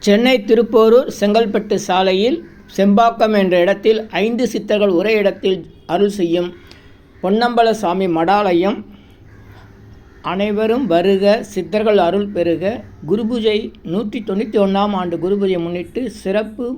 சென்னை திருப்போரூர் செங்கல்பட்டு சாலையில் செம்பாக்கம் என்ற இடத்தில் 5 சித்தர்கள் ஒரே இடத்தில் அருள் செய்யும் பொன்னம்பல சாமி மடாலயம். அனைவரும் வருக, சித்தர்கள் அருள் பெறுக. குருபூஜை 191ஆம் ஆண்டு குருபூஜை முன்னிட்டு சிறப்பு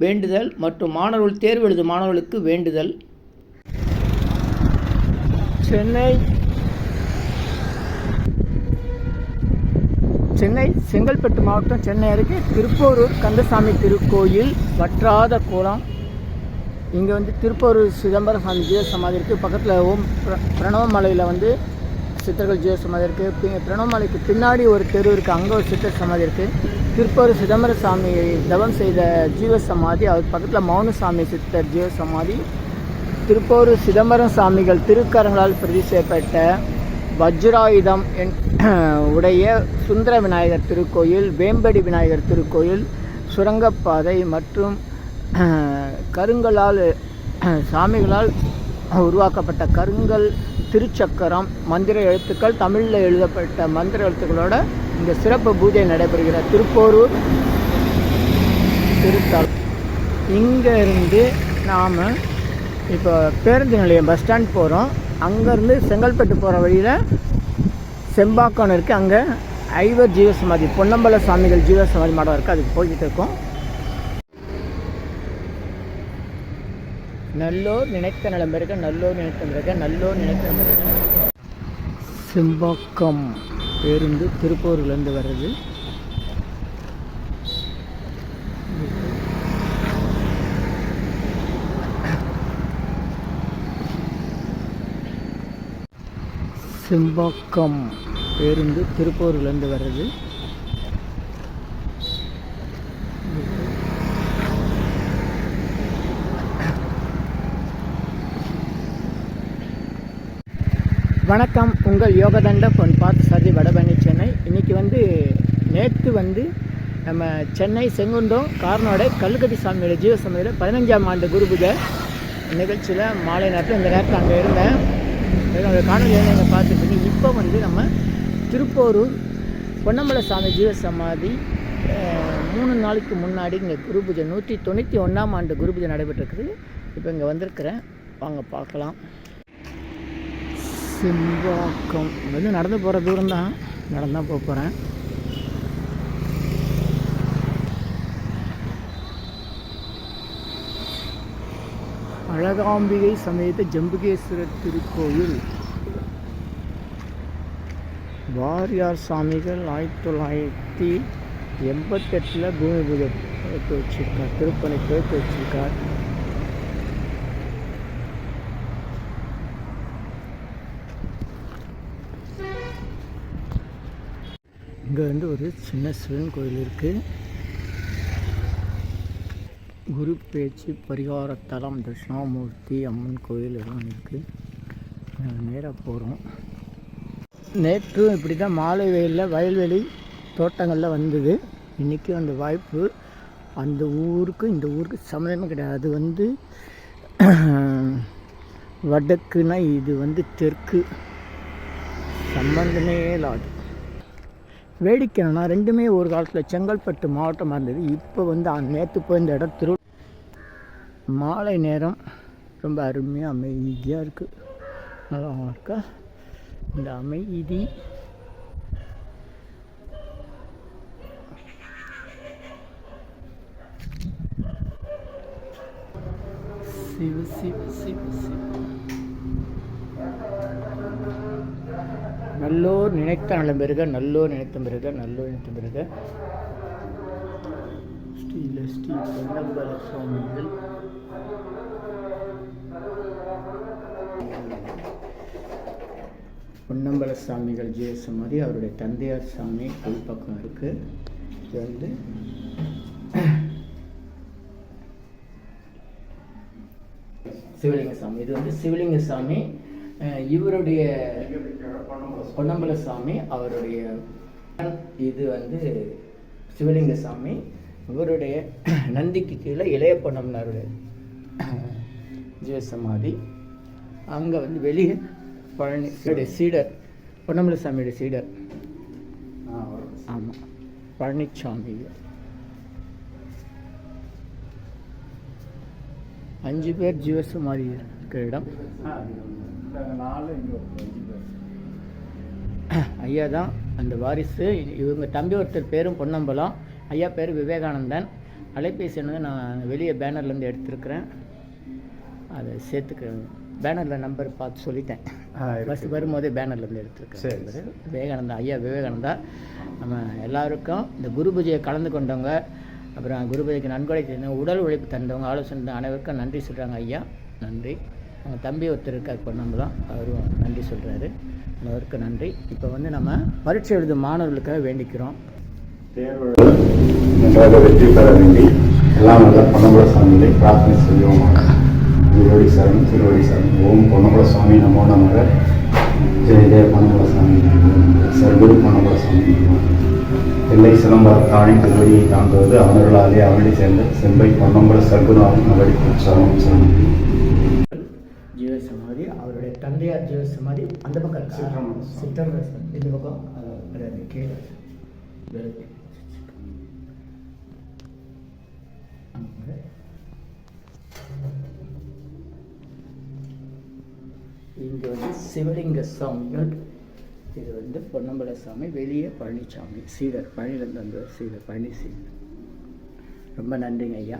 வேண்டுதல் மற்றும் மாணவர்கள் தேர்வு எழுதும் மாணவர்களுக்கு வேண்டுதல். சென்னை செங்கல்பட்டு மாவட்டம் சென்னை அருகே திருப்போரூர் கந்தசாமி திருக்கோயில் வற்றாத கோலம். இங்கே திருப்போரூர் சிதம்பரம் சாமி ஜீவ சமாதி இருக்குது. பக்கத்தில் பிரணவமலையில் சித்தர்கள் ஜீவ சமாதி இருக்குது. பிரணவமலைக்கு பின்னாடி ஒரு தெரு இருக்குது, அங்கே ஒரு சித்தர் சமாதி இருக்குது. திருப்போரூர் சிதம்பரம் சாமி தவம் செய்த ஜீவ சமாதி, அவர் பக்கத்தில் மௌனசாமி சித்தர் ஜீவ சமாதி. திருப்போரூர் சிதம்பரம் சாமிகள் திருக்கரங்களால் பிரதி செய்யப்பட்ட வஜ்ராயுதம் உடைய சுந்தர விநாயகர் திருக்கோயில், வேம்படி விநாயகர் திருக்கோயில், சுரங்கப்பாதை மற்றும் கருங்கலால் சாமிகளால் உருவாக்கப்பட்ட கருங்கல் திருச்சக்கரம், மந்திர எழுத்துக்கள், தமிழில் எழுதப்பட்ட மந்திர எழுத்துக்களோட இந்த சிறப்பு பூஜை நடைபெறுகிற திருப்போரூர் திருத்தலம். இங்கேருந்து நாம் இப்போ பேருந்து நிலையம் பஸ் ஸ்டாண்ட் போகிறோம். அங்கேருந்து செங்கல்பட்டு போகிற வழியில் செம்பாக்கம் இருக்குது. அங்கே ஐவர் ஜீவசமாதி, பொன்னம்பல சாமிகள் ஜீவசமாதி மடம் இருக்குது, அதுக்கு போய்கிட்டு இருக்கோம். நல்லோர் நினைத்த நிலம் இருக்க, நல்லோர் நினைத்த இருக்க, நல்லோர் நினைத்த இருக்க. செம்பாக்கம் பேருந்து திருப்பூர்லேருந்து வர்றது. செம்பாக்கம் பேருந்து திருப்பூர்லேருந்து வர்றது. வணக்கம், உங்கள் யோகதண்ட பொன் பார்த்து சாதி வடபழனி சென்னை. இன்றைக்கி நேற்று நம்ம சென்னை செங்குன்றம் கார்னோட கல்லுக்கட்டி சாமியோட ஜீவசமையில் 15ஆம் ஆண்டு குரு பூஜை நிகழ்ச்சியில் மாலை நேரத்தில் இந்த நேரத்தில் அங்கே இருந்தேன். என்னோடய காணொலியை நீங்கள் பார்த்துட்டு இப்போ நம்ம திருப்போரூர் பொன்னம்பல சாமி ஜீவ சமாதி 3 நாளைக்கு முன்னாடி இங்கே குரு பூஜை 191ஆம் ஆண்டு குரு பூஜை நடைபெற்றிருக்குது. இப்போ இங்கே வந்திருக்கிறேன், வாங்க பார்க்கலாம். செம்பாக்கம் நடந்து போகிற தூரம் தான், நடந்து தான் போக போகிறேன். அழகாம்பிகை சமேத ஜம்புகேஸ்வரர் திருக்கோயில். வாரியார் சாமிகள் 1988 பூமி பூஜை துவக்கி வச்சிருக்கார், திருப்பணி துவக்கி வச்சிருக்கார். இங்கே ஒரு சின்ன சிவன் கோயில் இருக்குது. குரு பேச்சு பரிகாரத்தலம், தட்சிணாமூர்த்தி அம்மன் கோயில் எல்லாம் இருக்குது. நேராக போகிறோம். நேற்றும் இப்படி தான் மாலை வெயிலில் வயல்வெளி தோட்டங்களில் வந்தது. இன்றைக்கி அந்த வாய்ப்பு அந்த ஊருக்கு இந்த ஊருக்கு சம்மந்தமே கிடையாது. அது வடக்குன்னா இது தெற்கு, சம்பந்தமே இல்லாது. வேடிக்கைன்னா ரெண்டுமே ஒரு காலத்தில் செங்கல்பட்டு மாவட்டமாக இருந்தது. இப்போ நேற்று போய் இந்த இடம் மாலை நேரம் ரொம்ப அருமையாக அமைதியாக இருக்குது. நல்லா இருக்கா இந்த அமைதி. சிவ சிவ சிவ சிவ. நல்லோர் நினைத்த நலம் பெறுக, நல்லோர் நினைத்த பெறுக, நல்லோர் நினைத்த பெறுக. ஸ்ரீ பொன்னம்பல சுவாமிகள் பொன்னம்பல சாமிகள் ஜீவ சமாதி, அவருடைய தந்தையார் சாமி உள்பக்கம் இருக்குது. இது சிவலிங்க சாமி. இது சிவலிங்க சாமி. இவருடைய பொன்னம்பல சாமி அவருடைய இது சிவலிங்க சாமி. இவருடைய நந்திக்கு கீழே இளைய பொன்னம்பலருடைய ஜீவசமாதி. அங்கே வெளியே பழனி சீடர், பொன்னம்பல சாமியோட சீடர். ஆமாம், பழனிசாமி. 5 பேர் ஜீவசமாதி இருக்கிற இடம். ஐயா தான் அந்த வாரிசு. இவங்க தம்பி ஒருத்தர் பேரும் பொன்னம்பலம், ஐயா பேர் விவேகானந்தன். அலைபேசி எண்ணை நான் வெளியே பேனர்லேருந்து எடுத்துருக்கிறேன், அதை சேர்த்துக்கிறேன். பேனரில் நம்பர் பார்த்து சொல்லிட்டேன், ஃபஸ்ட்டு வரும்போதே பேனர்லேருந்து எடுத்துருக்கேன். விவேகானந்தா, ஐயா விவேகானந்தா. நம்ம எல்லாருக்கும் இந்த குரு பூஜையை கலந்து கொண்டவங்க, அப்புறம் குரு பூஜைக்கு நன்கொடை செய்தவங்க, உடல் உழைப்பு தந்தவங்க, ஆலோசனை அனைவருக்கும் நன்றி சொல்கிறாங்க. ஐயா நன்றி. அவங்க தம்பி ஒருத்தர் இருக்கார் பொன்னம்பலம், அவரும் நன்றி சொல்கிறாரு. அவருக்கு நன்றி. இப்போ நம்ம பரீட்சை எழுதும் மாணவர்களுக்காக வேண்டிக்கிறோம். தேர்வு நன்றாக வெற்றி பெற வேண்டி எல்லாம் நல்ல பொன்னம்பல சாமிகளை பிரார்த்தனை செய்வோம். திருவடி சரணம், திருவடி சரணம். ஓம் பொன்னம்பல சுவாமி நமோ நமக. ஜெய ஜெய பொன்னம்பல சாமி, சர்க்குரு பொன்னம்பல சாமி. எல்லை சிலம்பரத்தானே திருவடியை தாங்குவது அவர்களாலே அவளை சேர்ந்த செம்பை பொன்னம்பல சர்க்குருநாதன் அவளை சரணம் சரணம். ஜீவசமாதி அவருடைய தந்தையார் ஜீவசமாதி அந்த பக்கம் சித்தரமன், இந்த பக்கம் கீழே இங்கே சிவலிங்க சாமிகள். இது பொன்னம்பல சாமி, வெளியே பழனிசாமி, சீடர், பழனிலேருந்து வந்த சீடர், பழனி சீடர். ரொம்ப நன்றிங்க ஐயா.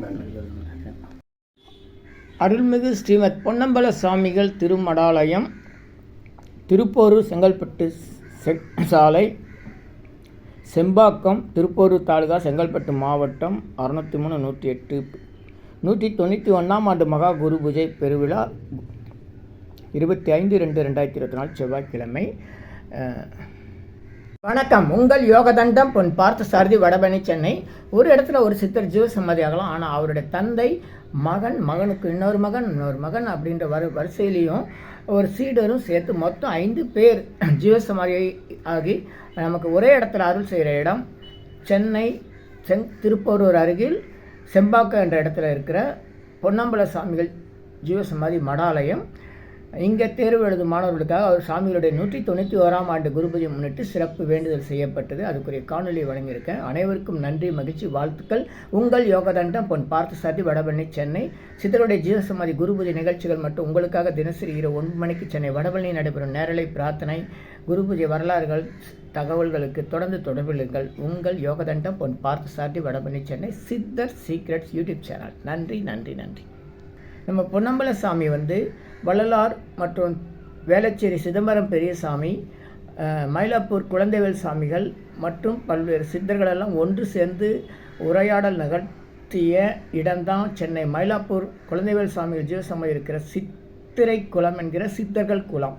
அருள்மிகு ஸ்ரீமத் பொன்னம்பல சாமிகள் திருமடாலயம், திருப்போரூர், செங்கல்பட்டு சாலை, செம்பாக்கம், திருப்போரூர் தாலுகா, செங்கல்பட்டு மாவட்டம். 603-108 191ஆம் ஆண்டு மகா குரு பூஜை பெருவிழா 25/2/2024 செவ்வாய்க்கிழமை. வணக்கம். உங்கள் யோகதண்டம் பொன் பார்த்த சாரதி, வடபழனி, சென்னை. ஒரு இடத்துல ஒரு சித்தர் ஜீவசமாதி ஆகலாம், ஆனால் அவருடைய தந்தை மகனுக்கு இன்னொரு மகன் அப்படின்ற வரிசையிலையும் ஒரு சீடரும் சேர்த்து மொத்தம் 5 பேர் ஜீவசமாதி ஆகி நமக்கு ஒரே இடத்துல அருள் செய்கிற இடம் சென்னை திருப்போரூர் அருகில் செம்பாக்கம் என்ற இடத்துல இருக்கிற பொன்னம்பல சாமிகள் ஜீவசமாதி மடாலயம். இங்கே தேர்வு எழுதும் மாணவர்களுக்காக அவர் சாமிகளுடைய 191ஆம் ஆண்டு குருபூஜை முன்னிட்டு சிறப்பு வேண்டுதல் செய்யப்பட்டது. அதுக்குரிய காணொலியை வழங்கியிருக்கேன். அனைவருக்கும் நன்றி, மகிழ்ச்சி, வாழ்த்துக்கள். உங்கள் யோகதண்டம் பொன் பார்த்த சாரதி, வடபழனி, சென்னை. சித்தருடைய ஜீவசமாதி குருபூஜை நிகழ்ச்சிகள் மட்டும் உங்களுக்காக தினசரி இரவு 9 மணிக்கு சென்னை வடபழனி நடைபெறும் நேரலை பிரார்த்தனை, குருபூஜை வரலாறுகள், தகவல்களுக்கு தொடர்ந்து தொடர்புகள். உங்கள் யோகதண்டம் பொன் பார்த்த சாரதி, வடபழனி, சென்னை. சித்தர் சீக்ரெட்ஸ் யூடியூப் சேனல். நன்றி நன்றி நன்றி. நம்ம பொன்னம்பல சாமி வள்ளலார் மற்றும் வேளச்சேரி சிதம்பரம் பெரியசாமி, மயிலாப்பூர் குழந்தைவேல் சாமிகள் மற்றும் பல்வேறு சித்தர்களெல்லாம் ஒன்று சேர்ந்து உரையாடல் நிகழ்த்திய இடம்தான் சென்னை மயிலாப்பூர் குழந்தைவேல் சாமிகள் ஜீவசமாதி இருக்கிற சித்திரை குளம் என்கிற சித்தர்கள் குளம்.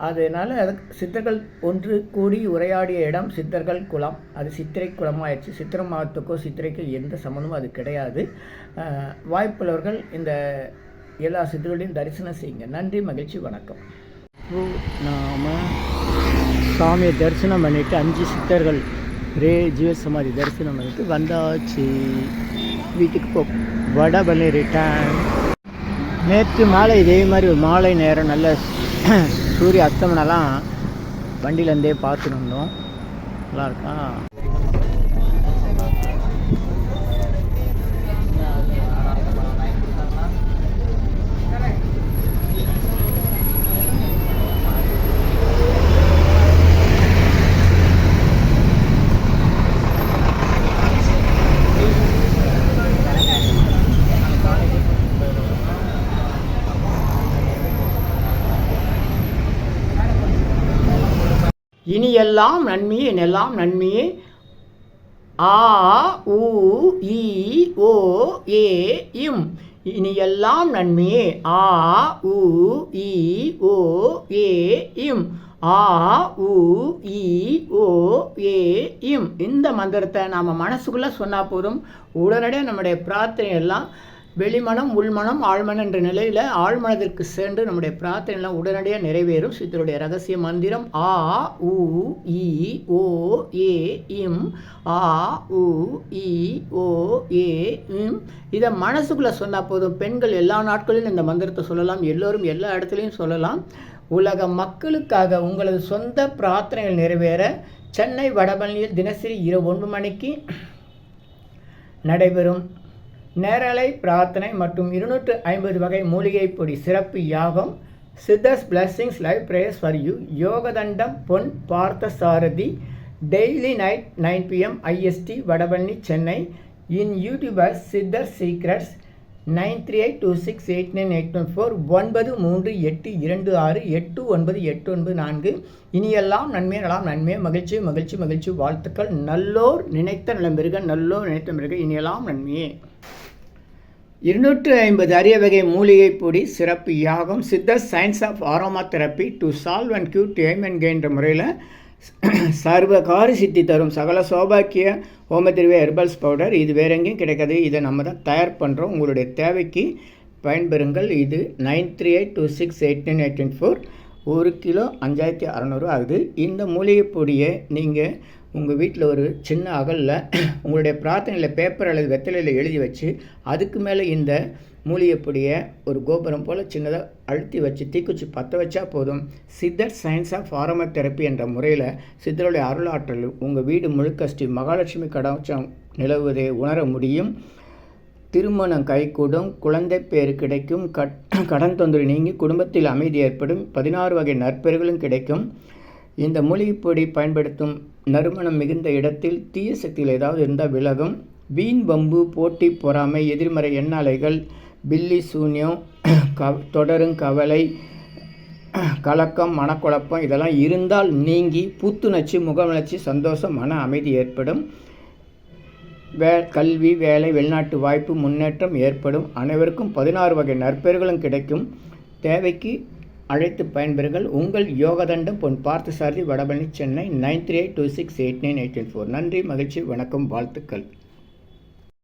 அதனால் சித்தர்கள் ஒன்று கூடி உரையாடிய இடம் சித்தர்கள் குளம். அது சித்திரை குளமாகிடுச்சு. சித்திரை மாதத்துக்கோ சித்திரைக்கோ எந்த சம்மந்தமும் அது கிடையாது. வாய்ப்புள்ளவர்கள் இந்த எல்லா சித்தர்களையும் தரிசனம் செய்யுங்க. நன்றி, மகிழ்ச்சி, வணக்கம். நாம் சாமியை தரிசனம் பண்ணிவிட்டு 5 சித்தர்கள் ஜீவசமாதி தரிசனம் பண்ணிட்டு வந்தாச்சு. வீட்டுக்கு வடபழனி ரிட்டர்ன். நேற்று மாலை இதே மாதிரி ஒரு மாலை நேரம் நல்ல சூரிய அஸ்தமனம்லாம் வண்டியிலேருந்தே பார்த்துட்டு வந்தோம். நல்லாயிருக்கா? இனி எல்லாம் நன்மையே, என்னெல்லாம் நன்மையே. ஆ உ இ ஓ ஏ இம். இனி எல்லாம் நன்மையே. ஆ உ இ ஓ ஏ இம். ஆ உ இ ஓ ஏ இம். இந்த மந்திரத்தை நாம் மனசுக்குள்ளே சொன்னால் போதும், உடனடியாக நம்முடைய பிரார்த்தனை எல்லாம் வெளிமனம் உள்மனம் ஆழ்மனம் என்ற நிலையில் ஆழ்மனத்திற்கு சென்று நம்முடைய பிரார்த்தனை எல்லாம் உடனடியாக நிறைவேறும். சித்தருடைய ரகசிய மந்திரம் ஆ உ இ ஓ ஏ இம். ஆ உ இ ஓ ஏ இம். இதை மனசுக்குள்ளே சொன்னால் போதும். பெண்கள் எல்லா நாட்களிலும் இந்த மந்திரத்தை சொல்லலாம், எல்லோரும் எல்லா இடத்துலையும் சொல்லலாம். உலக மக்களுக்காக உங்களது சொந்த பிரார்த்தனைகள் நிறைவேற சென்னை வடபழனியில் தினசரி இரவு 9 மணிக்கு நடைபெறும் நேரலை பிரார்த்தனை மற்றும் 250 வகை மூலிகை பொடி சிறப்பு யாகம். Siddhars blessings live prayers for you. யோகதண்டம் Pon Parthasarathy. Daily night 9 PM IST Vadapalani Chennai. In YouTubers Siddhar secrets 9382689814 9382268994. இனியெல்லாம் நன்மை நலாம் நன்மை மகிழ்ச்சி மகிழ்ச்சி மகிழ்ச்சி வாழ்த்துக்கள். நல்லோர் நினைத்த நலம் பெறுக, நல்லோர் நினைத்த பெறுக, இனியெல்லாம் நன்மையே. 250 அரிய வகை மூலிகை பொடி சிறப்பு யாகம். சித்தர் science of aroma therapy to solve and cure to aim and gain என்ற முறையில் சர்வகாரி சித்தி தரும் சகல சௌபாக்கிய ஹோமதிர்வே ஹெர்பல்ஸ் பவுடர். இது வேற எங்கேயும் கிடைக்காது, இதை நம்ம தான் தயார் பண்ணுறோம். உங்களுடைய தேவைக்கு பயன்பெறுங்கள். இது 9382689814. 1 கிலோ 5600 ஆகுது. இந்த மூலிகை பொடியை நீங்கள் உங்கள் வீட்டில் ஒரு சின்ன அகலில் உங்களுடைய பிரார்த்தனையில் பேப்பர் அல்லது வெத்தலையில் எழுதி வச்சு அதுக்கு மேலே இந்த மூலிகை பொடியை ஒரு கோபுரம் போல் சின்னதாக அழுத்தி வச்சு தீக்குச்சி பற்ற வச்சா போதும். சித்தர் சயின்ஸ் ஆஃப் ஆரோமா தெரப்பி என்ற முறையில் சித்தருடைய அருளாற்றல் உங்கள் வீடு முழுக்க ஸ்ரீ மகாலட்சுமி கடாட்சம் நிலவுவதை உணர முடியும். திருமணம் கைகூடும், குழந்தை பேர் கிடைக்கும், கடன் தொந்தரவு நீங்கி குடும்பத்தில் அமைதி ஏற்படும், 16 வகை நற்பெறுகளும் கிடைக்கும். இந்த மூலிகைப்பொடி பயன்படுத்தும் நறுமணம் மிகுந்த இடத்தில் தீய சக்திகள் ஏதாவது இருந்தால் விலகும். வீண் வம்பு, போட்டி, பொறாமை, எதிர்மறை எண்ணாலைகள், பில்லி சூன்யம், தொடரும் கவலை, கலக்கம், மனக்குழப்பம் இதெல்லாம் இருந்தால் நீங்கி புத்துணர்ச்சி, முகவளர்ச்சி, சந்தோஷம், மன அமைதி ஏற்படும். கல்வி, வேலை, வெளிநாட்டு வாய்ப்பு, முன்னேற்றம் ஏற்படும். அனைவருக்கும் 16 வகை நற்பெறுகளும் கிடைக்கும். தேவைக்கு அழைத்து பயன்பெறுங்கள். உங்கள் யோகதண்டம் பொன் பார்த்தசாரதி வடபழனி சென்னை 9382689814. நன்றி, மகிழ்ச்சி, வணக்கம், வாழ்த்துக்கள்.